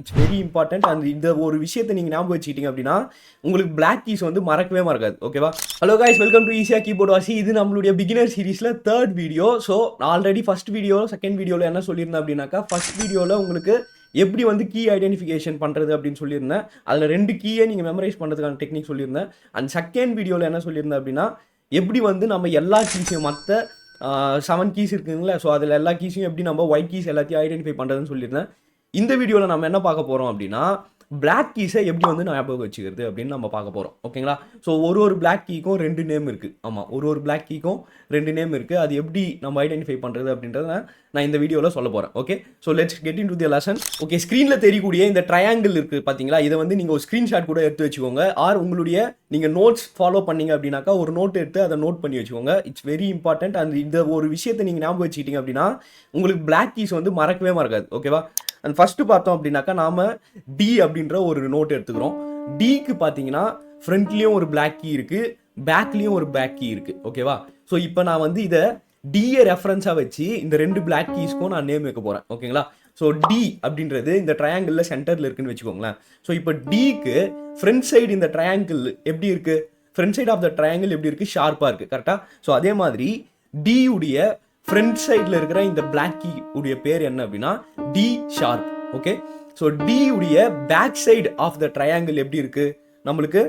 It's very important. And இந்த ஒரு விஷயத்தை நீங்கள் ஞாபகம் வச்சுக்கிட்டீங்க அப்படின்னா உங்களுக்கு பிளாக் கீஸ் வந்து மறக்கவே மறக்காது. ஓகேவா? ஹலோ கைஸ், வெல்கம் டு ஈஸியா கீபோர்ட் வாசி. இது நம்மளுடைய பிகினர் சீரிஸில் third video. So already first video second வீடியோவில் என்ன சொல்லியிருந்தேன் அப்படின்னாக்கா, ஃபர்ஸ்ட் வீடியோவில் உங்களுக்கு எப்படி வந்து கீ ஐடென்டிஃபிகேஷன் பண்ணுறது அப்படின்னு சொல்லியிருந்தேன். அதில் 2 கீயை நீங்கள் மெமரைஸ் பண்ணுறதுக்கான டெக்னிக் சொல்லியிருந்தேன். அண்ட் செகண்ட் வீடியோவில் என்ன சொல்லியிருந்தேன் அப்படின்னா, எப்படி வந்து நம்ம எல்லா கீஸையும் மற்ற 7 கீஸ் இருக்குங்களா, ஸோ அதில் எல்லா கீஸையும் எப்படி நம்ம ஒயிட் கீஸ் எல்லாத்தையும் ஐடென்டிஃபை பண்ணுறதுன்னு சொல்லியிருந்தேன். இந்த வீடியோவில் நம்ம என்ன பார்க்க போகிறோம் அப்படின்னா, பிளாக் கீஸை எப்படி வந்து ஞாபகம் வச்சுக்கிறது அப்படின்னு நம்ம பார்க்க போகிறோம். ஓகேங்களா? ஸோ ஒரு பிளாக் கீக்கும் 2 நேம் இருக்குது. ஆமாம், ஒரு பிளாக் கீக்கும் 2 நேம் இருக்குது. அது எப்படி நம்ம ஐடென்டிஃபை பண்ணுறது அப்படின்றத நான் இந்த வீடியோவில் சொல்ல போகிறேன். Okay, so let's get in to the lesson. Okay, ஸ்க்ரீனில் தெரியக்கூடிய இந்த ட்ரையாங்கிள் இருக்குது பார்த்தீங்களா, இதை வந்து நீங்கள் ஒரு ஸ்க்ரீன்ஷாட் கூட எடுத்து வச்சுக்கோங்க. ஆர் உங்களுடைய நீங்கள் நோட்ஸ் ஃபாலோ பண்ணீங்க அப்படின்னாக்கா ஒரு நோட் எடுத்து அதை நோட் பண்ணி வச்சுக்கோங்க. It's very important. அண்ட் இந்த ஒரு விஷயத்தை நீங்கள் ஞாபகம் வச்சுக்கிட்டீங்க அப்படின்னா உங்களுக்கு பிளாக் கீஸ் வந்து மறக்கவே மறக்காது. ஓகேவா? அண்ட் ஃபர்ஸ்ட் பார்த்தோம் அப்படின்னாக்கா நாம டி அப்படின்ற ஒரு நோட் எடுத்துக்கிறோம். டிக்கு பார்த்தீங்கன்னா ஃப்ரண்ட்லேயும் ஒரு பிளாக் கீ இருக்குது, பேக்லேயும் ஒரு பிளாக் கீ இருக்குது. ஓகேவா? ஸோ இப்போ நான் வந்து இதை டியை ரெஃபரன்ஸாக வச்சு இந்த 2 பிளாக் கீஸ்க்கும் நான் நேம் வைக்க போகிறேன். ஓகேங்களா? ஸோ டி அப்படின்றது இந்த ட்ரையாங்கிளில் சென்டரில் இருக்குன்னு வச்சுக்கோங்களேன். ஸோ இப்போ டிக்கு ஃப்ரண்ட் சைடு இந்த ட்ரையாங்கிள் எப்படி இருக்குது, front side of the triangle எப்படி இருக்குது, ஷார்ப்பாக இருக்குது. கரெக்டாக? ஸோ அதே மாதிரி டி உடைய ஃப்ரண்ட் சைடில் இருக்கிற இந்த பிளாக் கீ உடைய பேர் என்ன அப்படின்னா D sharp. Okay, so D உடைய back side of the triangle எப்படி இருக்கு, நம்மளுக்கு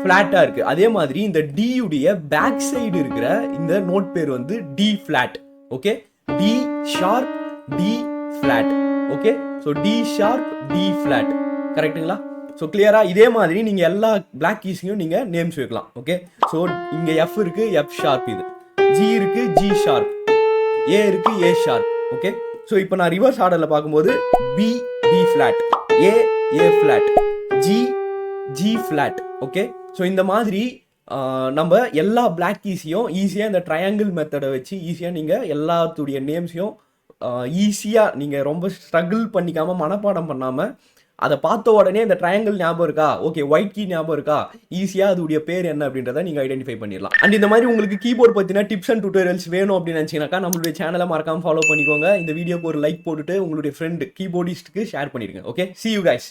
ஃபிளாட்டா இருக்கு. அதே மாதிரி இந்த டி உடைய பேக் சைடு இருக்கிற இந்த நோட் பேர் வந்து D flat. Okay, D sharp D flat. Okay, so D sharp D flat. கரெக்டுங்களா? ஸோ கிளியரா? இதே மாதிரி நீங்க எல்லா பிளாக் கீஸையும் நீங்க நேம்ஸ் வைக்கலாம். ஓகே, ஸோ இங்க எஃப் இருக்கு, எஃப் ஷார்ப். இது ஜி இருக்கு, ஜி ஷார்ப். ஏ இருக்கு, ஏ ஷார்ப். ஓகே, ஸோ இப்போ நான் ரிவர்ஸ் ஆர்டரில் பார்க்கும்போது B B flat, A A flat, G G flat. Okay, so இந்த மாதிரி நம்ம எல்லா பிளாக் கீஸையும் ஈஸியாக இந்த ட்ரையாங்கிள் மெத்தடை வச்சு ஈஸியாக நீங்கள் எல்லாத்துடைய நேம்ஸையும் ஈஸியாக நீங்கள் ரொம்ப ஸ்ட்ரகிள் பண்ணிக்காமல் மனப்பாடம் பண்ணாமல் அதை பார்த்த உடனே இந்த ட்ரையாங்கிள் ஞாபகம் இருக்கா, ஓகே ஒயிட் கீ ஞாபகம் இருக்கா, ஈஸியாக அதோடைய பேர் என்ன அப்படின்றத நீங்கள் ஐடென்டிஃபை பண்ணிடலாம். அண்ட் இந்த மாதிரி உங்களுக்கு கீபோர்ட் பற்றின டிப்ஸ் அண்ட் டியூட்டோரியல்ஸ் வேணும் அப்படின்னு நினச்சிங்கனாக்கா நம்மளுடைய சேனலை மறக்காமல் ஃபாலோ பண்ணிக்கோங்க. இந்த வீடியோக்கு ஒரு லைக் போட்டுட்டு உங்களுடைய ஃப்ரெண்ட் கீபோர்டிஸ்ட்டுக்கு ஷேர் பண்ணிடுங்க. Okay, see you guys.